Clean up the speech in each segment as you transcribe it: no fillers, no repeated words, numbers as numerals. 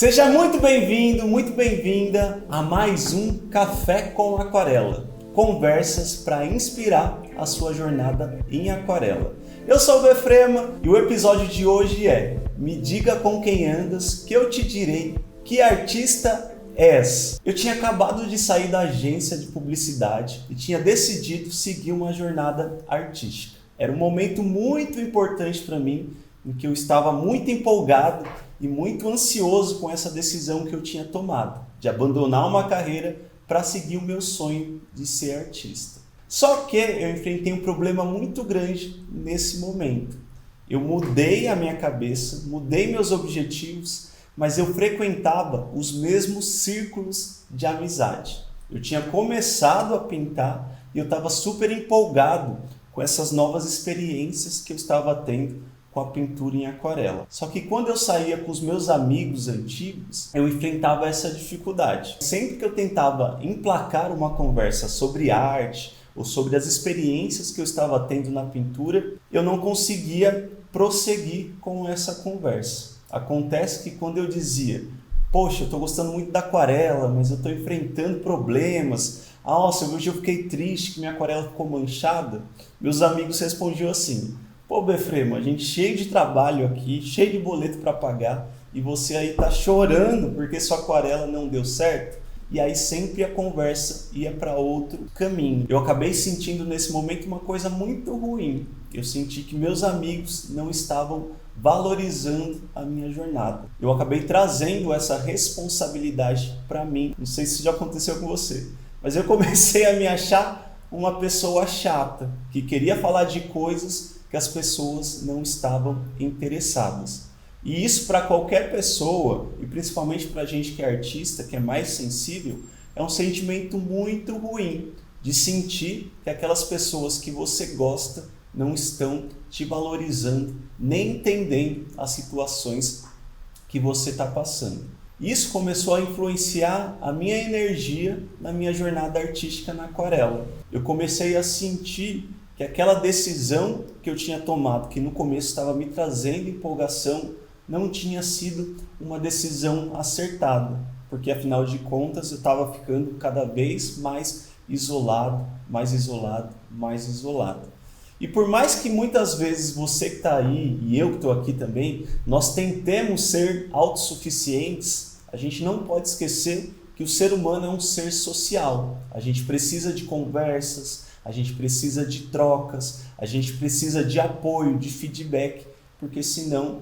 Seja muito bem-vindo, muito bem-vinda a mais um Café com Aquarela. Conversas para inspirar a sua jornada em aquarela. Eu sou o Befrema e o episódio de hoje é Me diga com quem andas que eu te direi que artista és. Eu tinha acabado de sair da agência de publicidade e tinha decidido seguir uma jornada artística. Era um momento muito importante para mim, em que eu estava muito empolgado e muito ansioso com essa decisão que eu tinha tomado, de abandonar uma carreira para seguir o meu sonho de ser artista. Só que eu enfrentei um problema muito grande nesse momento. Eu mudei a minha cabeça, mudei meus objetivos, mas eu frequentava os mesmos círculos de amizade. Eu tinha começado a pintar e eu estava super empolgado com essas novas experiências que eu estava tendo com a pintura em aquarela. Só que quando eu saía com os meus amigos antigos, eu enfrentava essa dificuldade. Sempre que eu tentava emplacar uma conversa sobre arte ou sobre as experiências que eu estava tendo na pintura, eu não conseguia prosseguir com essa conversa. Acontece que quando eu dizia, poxa, eu estou gostando muito da aquarela, mas eu estou enfrentando problemas, nossa, hoje eu fiquei triste que minha aquarela ficou manchada, meus amigos respondiam assim, pô, Befrema, a gente cheio de trabalho aqui, cheio de boleto para pagar, e você aí tá chorando porque sua aquarela não deu certo? E aí sempre a conversa ia para outro caminho. Eu acabei sentindo nesse momento uma coisa muito ruim. Eu senti que meus amigos não estavam valorizando a minha jornada. Eu acabei trazendo essa responsabilidade para mim. Não sei se isso já aconteceu com você, mas eu comecei a me achar uma pessoa chata, que queria falar de coisas que as pessoas não estavam interessadas. E isso para qualquer pessoa, e principalmente para a gente que é artista, que é mais sensível, é um sentimento muito ruim de sentir que aquelas pessoas que você gosta não estão te valorizando, nem entendendo as situações que você está passando. Isso começou a influenciar a minha energia na minha jornada artística na aquarela. Eu comecei a sentir que aquela decisão que eu tinha tomado, que no começo estava me trazendo empolgação, não tinha sido uma decisão acertada, porque afinal de contas eu estava ficando cada vez mais isolado, mais isolado, mais isolado. E por mais que muitas vezes você que está aí, e eu que estou aqui também, nós tentemos ser autossuficientes, a gente não pode esquecer que o ser humano é um ser social. A gente precisa de conversas, a gente precisa de trocas, a gente precisa de apoio, de feedback, porque senão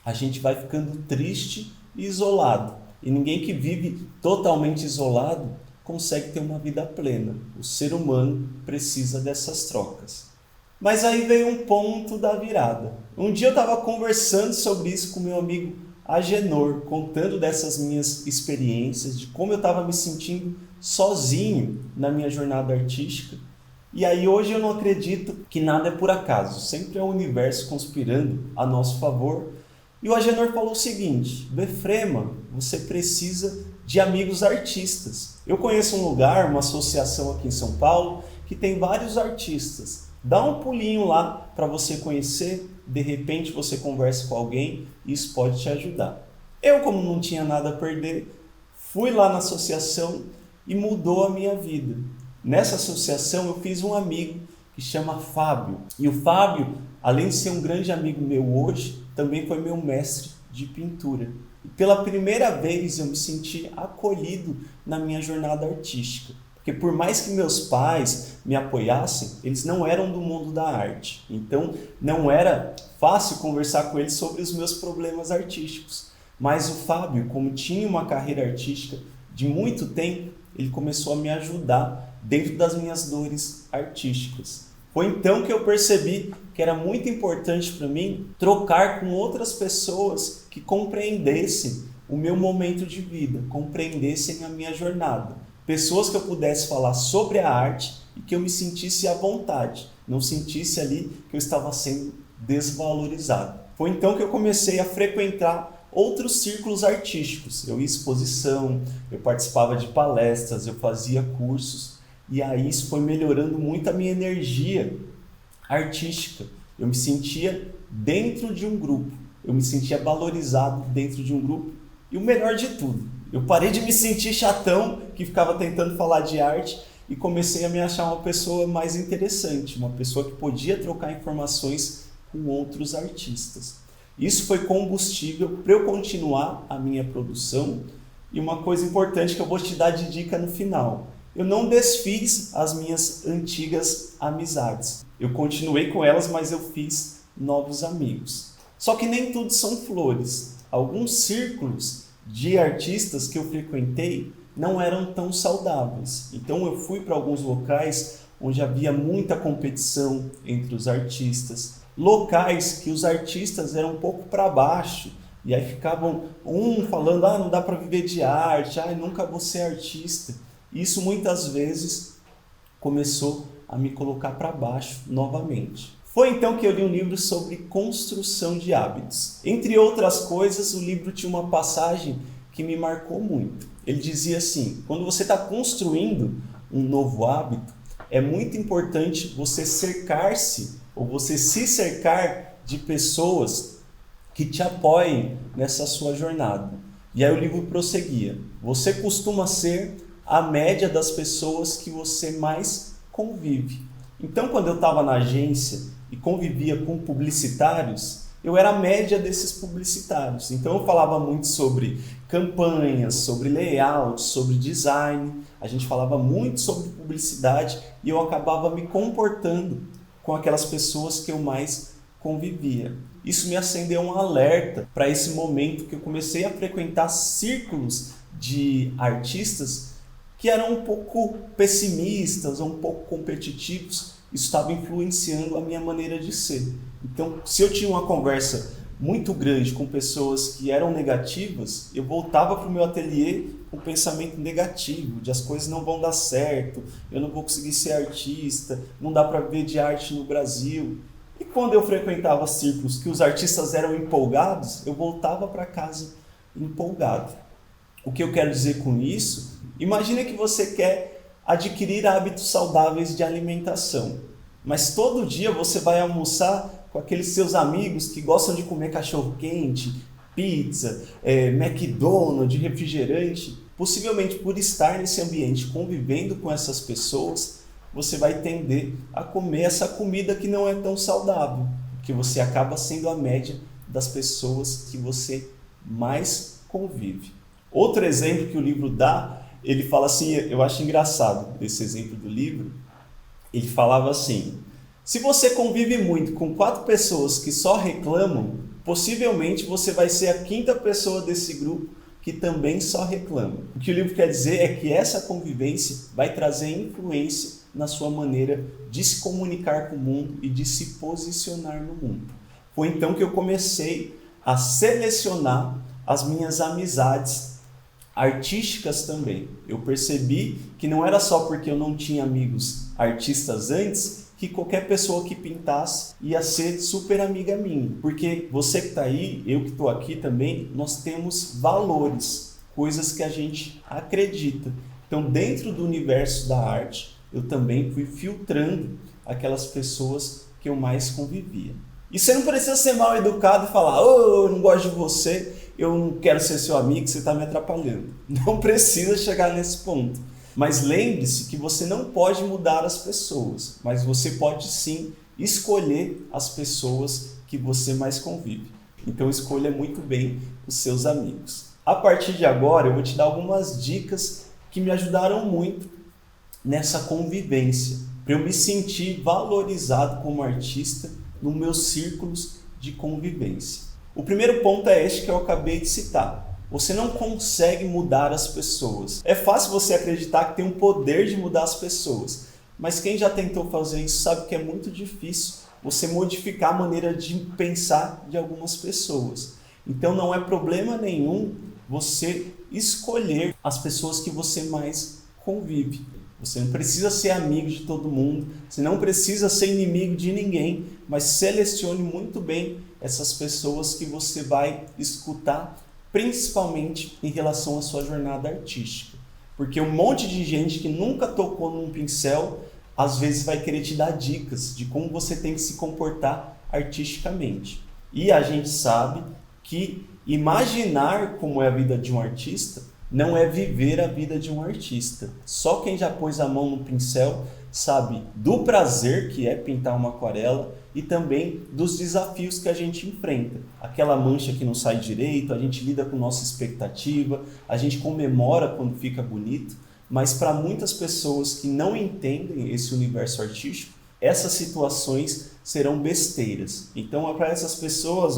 a gente vai ficando triste e isolado. E ninguém que vive totalmente isolado consegue ter uma vida plena. O ser humano precisa dessas trocas. Mas aí veio um ponto da virada. Um dia eu estava conversando sobre isso com meu amigo Agenor, contando dessas minhas experiências, de como eu estava me sentindo sozinho na minha jornada artística. E aí hoje eu não acredito que nada é por acaso, sempre é o universo conspirando a nosso favor. E o Agenor falou o seguinte, Befrema, você precisa de amigos artistas. Eu conheço um lugar, uma associação aqui em São Paulo, que tem vários artistas. Dá um pulinho lá para você conhecer, de repente você conversa com alguém e isso pode te ajudar. Eu, como não tinha nada a perder, fui lá na associação e mudou a minha vida. Nessa associação eu fiz um amigo que chama Fábio. E o Fábio, além de ser um grande amigo meu hoje, também foi meu mestre de pintura. E pela primeira vez eu me senti acolhido na minha jornada artística. Porque por mais que meus pais me apoiassem, eles não eram do mundo da arte. Então não era fácil conversar com eles sobre os meus problemas artísticos. Mas o Fábio, como tinha uma carreira artística de muito tempo, ele começou a me ajudar dentro das minhas dores artísticas. Foi então que eu percebi que era muito importante para mim trocar com outras pessoas que compreendessem o meu momento de vida, compreendessem a minha jornada. Pessoas que eu pudesse falar sobre a arte e que eu me sentisse à vontade, não sentisse ali que eu estava sendo desvalorizado. Foi então que eu comecei a frequentar outros círculos artísticos. Eu ia em exposição, eu participava de palestras, eu fazia cursos. E aí isso foi melhorando muito a minha energia artística. Eu me sentia dentro de um grupo, eu me sentia valorizado dentro de um grupo E o melhor de tudo, eu parei de me sentir chatão que ficava tentando falar de arte e comecei a me achar uma pessoa mais interessante, uma pessoa que podia trocar informações com outros artistas. Isso foi combustível para eu continuar a minha produção. E uma coisa importante que eu vou te dar de dica no final: eu não desfiz as minhas antigas amizades. Eu continuei com elas, mas eu fiz novos amigos. Só que nem tudo são flores. Alguns círculos de artistas que eu frequentei não eram tão saudáveis. Então eu fui para alguns locais onde havia muita competição entre os artistas. Locais que os artistas eram um pouco para baixo. E aí ficavam falando, não dá para viver de arte, nunca vou ser artista. Isso muitas vezes começou a me colocar para baixo novamente. Foi então que eu li um livro sobre construção de hábitos. Entre outras coisas, o livro tinha uma passagem que me marcou muito. Ele dizia assim: quando você está construindo um novo hábito, é muito importante você cercar-se, ou você se cercar de pessoas que te apoiem nessa sua jornada. E aí o livro prosseguia: você costuma ser a média das pessoas que você mais convive. Então, quando eu estava na agência e convivia com publicitários, eu era a média desses publicitários. Então eu falava muito sobre campanhas, sobre layout, sobre design. A gente falava muito sobre publicidade e eu acabava me comportando com aquelas pessoas que eu mais convivia. Isso me acendeu um alerta para esse momento que eu comecei a frequentar círculos de artistas que eram um pouco pessimistas, um pouco competitivos. Isso estava influenciando a minha maneira de ser. Então, se eu tinha uma conversa muito grande com pessoas que eram negativas, eu voltava para o meu ateliê com um pensamento negativo, de as coisas não vão dar certo, eu não vou conseguir ser artista, não dá para viver de arte no Brasil. E quando eu frequentava círculos que os artistas eram empolgados, eu voltava para casa empolgado. O que eu quero dizer com isso? Imagina que você quer adquirir hábitos saudáveis de alimentação, mas todo dia você vai almoçar com aqueles seus amigos que gostam de comer cachorro-quente, pizza, McDonald's, refrigerante. Possivelmente por estar nesse ambiente convivendo com essas pessoas, você vai tender a comer essa comida que não é tão saudável, porque você acaba sendo a média das pessoas que você mais convive. Outro exemplo que o livro dá, ele fala assim, eu acho engraçado esse exemplo do livro, ele falava assim: se você convive muito com 4 pessoas que só reclamam, possivelmente você vai ser a 5ª pessoa desse grupo que também só reclama. O que o livro quer dizer é que essa convivência vai trazer influência na sua maneira de se comunicar com o mundo e de se posicionar no mundo. Foi então que eu comecei a selecionar as minhas amizades artísticas também. Eu percebi que não era só porque eu não tinha amigos artistas antes que qualquer pessoa que pintasse ia ser super amiga minha. Porque você que está aí, eu que estou aqui também, nós temos valores, coisas que a gente acredita. Então, dentro do universo da arte, eu também fui filtrando aquelas pessoas que eu mais convivia. E você não precisa ser mal educado e falar: eu não gosto de você, eu não quero ser seu amigo, você está me atrapalhando. Não precisa chegar nesse ponto. Mas lembre-se que você não pode mudar as pessoas, mas você pode sim escolher as pessoas que você mais convive. Então escolha muito bem os seus amigos. A partir de agora eu vou te dar algumas dicas que me ajudaram muito nessa convivência, para eu me sentir valorizado como artista nos meus círculos de convivência. O primeiro ponto é este que eu acabei de citar. Você não consegue mudar as pessoas. É fácil você acreditar que tem um poder de mudar as pessoas, mas quem já tentou fazer isso sabe que é muito difícil você modificar a maneira de pensar de algumas pessoas. Então não é problema nenhum você escolher as pessoas que você mais convive. Você não precisa ser amigo de todo mundo, você não precisa ser inimigo de ninguém, mas selecione muito bem essas pessoas que você vai escutar, principalmente em relação à sua jornada artística. Porque um monte de gente que nunca tocou num pincel, às vezes vai querer te dar dicas de como você tem que se comportar artisticamente. E a gente sabe que imaginar como é a vida de um artista não é viver a vida de um artista. Só quem já pôs a mão no pincel sabe do prazer que é pintar uma aquarela e também dos desafios que a gente enfrenta. Aquela mancha que não sai direito, a gente lida com nossa expectativa, a gente comemora quando fica bonito, mas para muitas pessoas que não entendem esse universo artístico, essas situações serão besteiras. Então, para essas pessoas,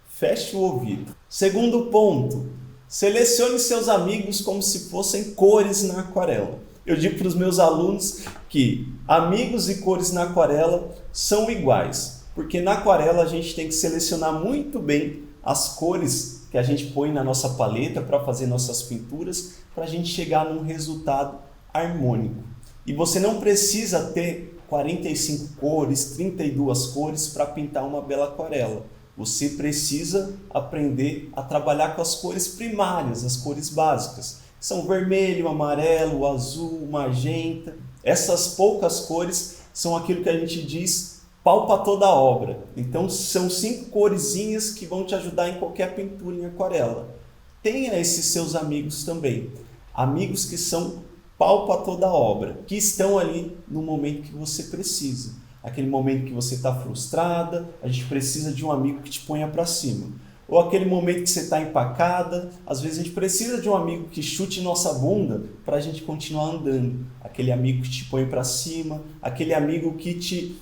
feche o ouvido. Segundo ponto, selecione seus amigos como se fossem cores na aquarela. Eu digo para os meus alunos que amigos e cores na aquarela são iguais, porque na aquarela a gente tem que selecionar muito bem as cores que a gente põe na nossa paleta para fazer nossas pinturas, para a gente chegar num resultado harmônico. E você não precisa ter 45 cores, 32 cores para pintar uma bela aquarela. Você precisa aprender a trabalhar com as cores primárias, as cores básicas. São vermelho, amarelo, azul, magenta. Essas poucas cores são aquilo que a gente diz palpa toda a obra. Então são 5 coresinhas que vão te ajudar em qualquer pintura em aquarela. Tenha esses seus amigos também. Amigos que são palpa toda a obra, que estão ali no momento que você precisa. Aquele momento que você está frustrada, a gente precisa de um amigo que te ponha para cima. Ou aquele momento que você está empacada, às vezes a gente precisa de um amigo que chute nossa bunda para a gente continuar andando. Aquele amigo que te põe para cima, aquele amigo que te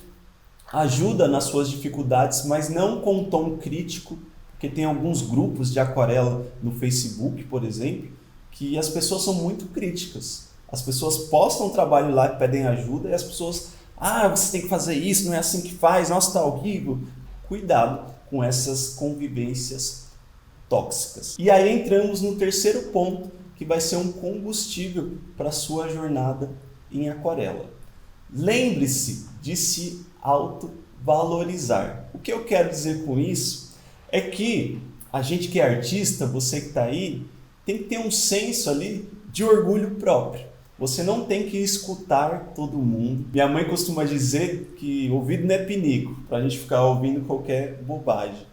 ajuda nas suas dificuldades, mas não com um tom crítico, porque tem alguns grupos de aquarela no Facebook, por exemplo, que as pessoas são muito críticas. As pessoas postam um trabalho lá e pedem ajuda e as pessoas, você tem que fazer isso, não é assim que faz, nossa, tá horrível. Cuidado com essas convivências tóxicas. E aí entramos no terceiro ponto, que vai ser um combustível para a sua jornada em aquarela. Lembre-se de se autovalorizar. O que eu quero dizer com isso é que a gente que é artista, você que está aí, tem que ter um senso ali de orgulho próprio. Você não tem que escutar todo mundo. Minha mãe costuma dizer que ouvido não é pinico, para a gente ficar ouvindo qualquer bobagem.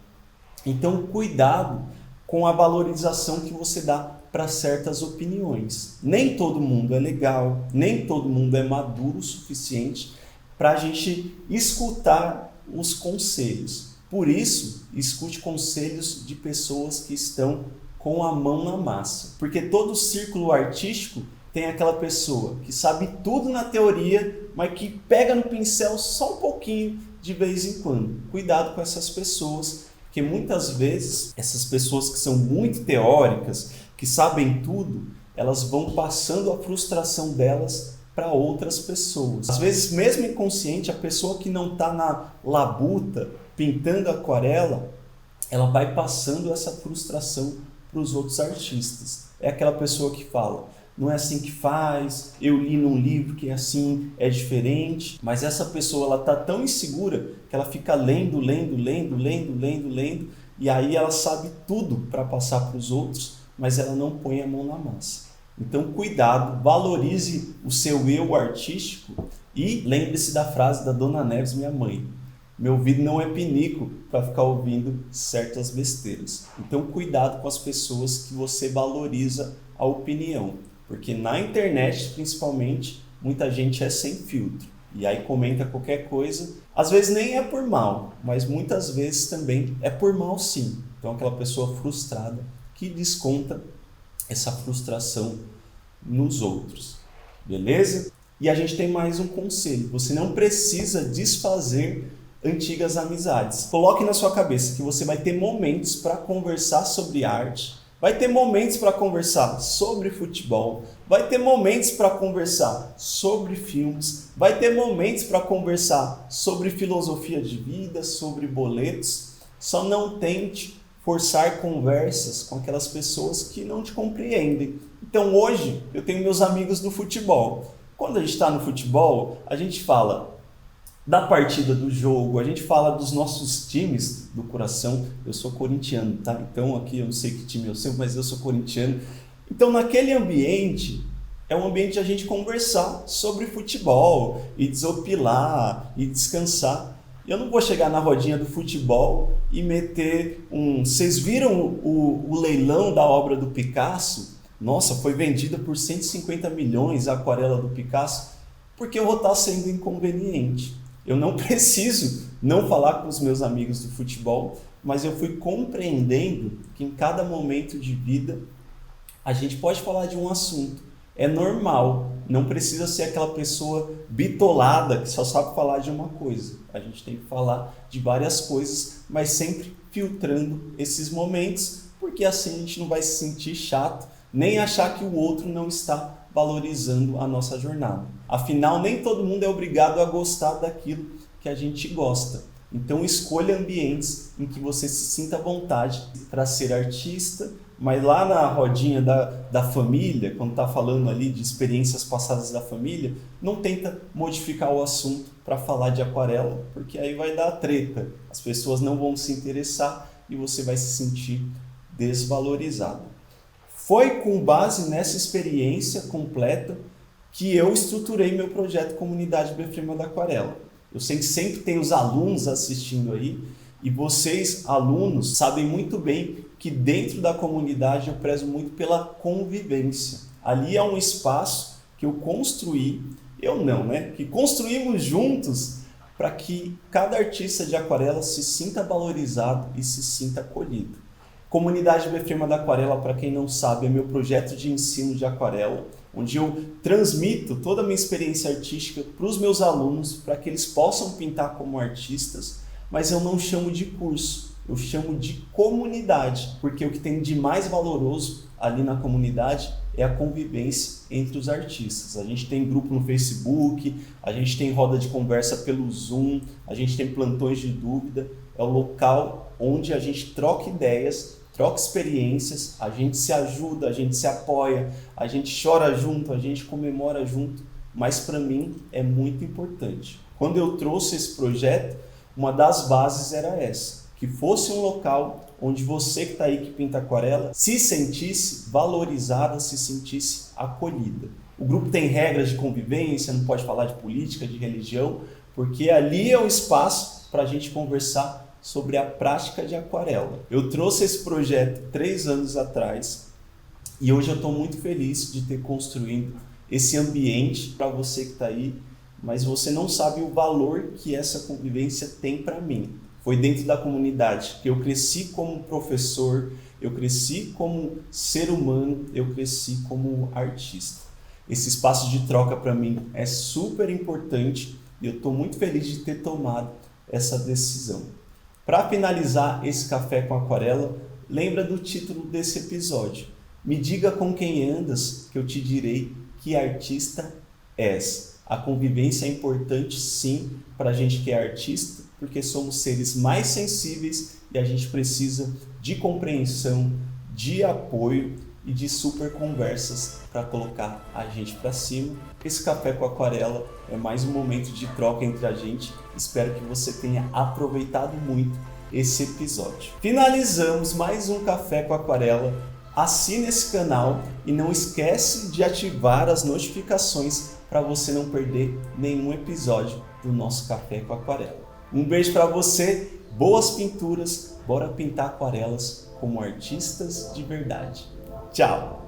Então, cuidado com a valorização que você dá para certas opiniões. Nem todo mundo é legal, nem todo mundo é maduro o suficiente para a gente escutar os conselhos. Por isso, escute conselhos de pessoas que estão com a mão na massa. Porque todo círculo artístico tem aquela pessoa que sabe tudo na teoria, mas que pega no pincel só um pouquinho de vez em quando. Cuidado com essas pessoas, porque muitas vezes essas pessoas que são muito teóricas, que sabem tudo, elas vão passando a frustração delas para outras pessoas. Às vezes, mesmo inconsciente, a pessoa que não está na labuta, pintando aquarela, ela vai passando essa frustração para os outros artistas. É aquela pessoa que fala, não é assim que faz, eu li num livro que é assim, é diferente. Mas essa pessoa ela está tão insegura que ela fica lendo, e aí ela sabe tudo para passar para os outros, mas ela não põe a mão na massa. Então cuidado, valorize o seu eu artístico e lembre-se da frase da Dona Neves, minha mãe. Meu ouvido não é pinico para ficar ouvindo certas besteiras. Então cuidado com as pessoas que você valoriza a opinião. Porque na internet, principalmente, muita gente é sem filtro. E aí comenta qualquer coisa. Às vezes nem é por mal, mas muitas vezes também é por mal sim. Então aquela pessoa frustrada que desconta essa frustração nos outros. Beleza? E a gente tem mais um conselho. Você não precisa desfazer antigas amizades. Coloque na sua cabeça que você vai ter momentos para conversar sobre arte, vai ter momentos para conversar sobre futebol, vai ter momentos para conversar sobre filmes, vai ter momentos para conversar sobre filosofia de vida, sobre boletos. Só não tente forçar conversas com aquelas pessoas que não te compreendem. Então hoje eu tenho meus amigos do futebol. Quando a gente está no futebol, a gente fala da partida do jogo, a gente fala dos nossos times do coração. Eu sou corintiano, tá? Então aqui eu não sei que time eu sou, mas eu sou corintiano. Então naquele ambiente, é um ambiente de a gente conversar sobre futebol e desopilar e descansar. Eu não vou chegar na rodinha do futebol e meter um... Vocês viram o leilão da obra do Picasso? Nossa, foi vendida por 150 milhões a aquarela do Picasso, porque eu vou estar sendo inconveniente. Eu não preciso não falar com os meus amigos do futebol, mas eu fui compreendendo que em cada momento de vida a gente pode falar de um assunto. É normal, não precisa ser aquela pessoa bitolada que só sabe falar de uma coisa. A gente tem que falar de várias coisas, mas sempre filtrando esses momentos, porque assim a gente não vai se sentir chato, nem achar que o outro não está valorizando a nossa jornada. Afinal, nem todo mundo é obrigado a gostar daquilo que a gente gosta. Então escolha ambientes em que você se sinta à vontade para ser artista, mas lá na rodinha da família, quando está falando ali de experiências passadas da família, não tenta modificar o assunto para falar de aquarela, porque aí vai dar treta. As pessoas não vão se interessar e você vai se sentir desvalorizado. Foi com base nessa experiência completa que eu estruturei meu projeto Comunidade Befrema da Aquarela. Eu sei que sempre tem os alunos assistindo aí, e vocês, alunos, sabem muito bem que dentro da comunidade eu prezo muito pela convivência. Ali é um espaço que eu construí, que construímos juntos para que cada artista de aquarela se sinta valorizado e se sinta acolhido. Comunidade Befrema da Aquarela, para quem não sabe, é meu projeto de ensino de aquarela, onde eu transmito toda a minha experiência artística para os meus alunos, para que eles possam pintar como artistas, mas eu não chamo de curso, eu chamo de comunidade, porque o que tem de mais valoroso ali na comunidade é a convivência entre os artistas. A gente tem grupo no Facebook, a gente tem roda de conversa pelo Zoom, a gente tem plantões de dúvida, é o local onde a gente troca ideias, troca experiências, a gente se ajuda, a gente se apoia, a gente chora junto, a gente comemora junto, mas para mim é muito importante. Quando eu trouxe esse projeto, uma das bases era essa, que fosse um local onde você que está aí que pinta aquarela se sentisse valorizada, se sentisse acolhida. O grupo tem regras de convivência, não pode falar de política, de religião, porque ali é o espaço para a gente conversar sobre a prática de aquarela. Eu trouxe esse projeto 3 anos atrás e hoje eu estou muito feliz de ter construído esse ambiente para você que está aí, mas você não sabe o valor que essa convivência tem para mim. Foi dentro da comunidade que eu cresci como professor, eu cresci como ser humano, eu cresci como artista. Esse espaço de troca para mim é super importante e eu estou muito feliz de ter tomado essa decisão. Para finalizar esse café com aquarela, lembra do título desse episódio. Me diga com quem andas, que eu te direi que artista és. A convivência é importante sim para a gente que é artista, porque somos seres mais sensíveis e a gente precisa de compreensão, de apoio e de super conversas para colocar a gente para cima. Esse café com aquarela é mais um momento de troca entre a gente. Espero que você tenha aproveitado muito esse episódio. Finalizamos mais um café com aquarela. Assine esse canal e não esquece de ativar as notificações para você não perder nenhum episódio do nosso café com aquarela. Um beijo para você, boas pinturas, bora pintar aquarelas como artistas de verdade. Tchau!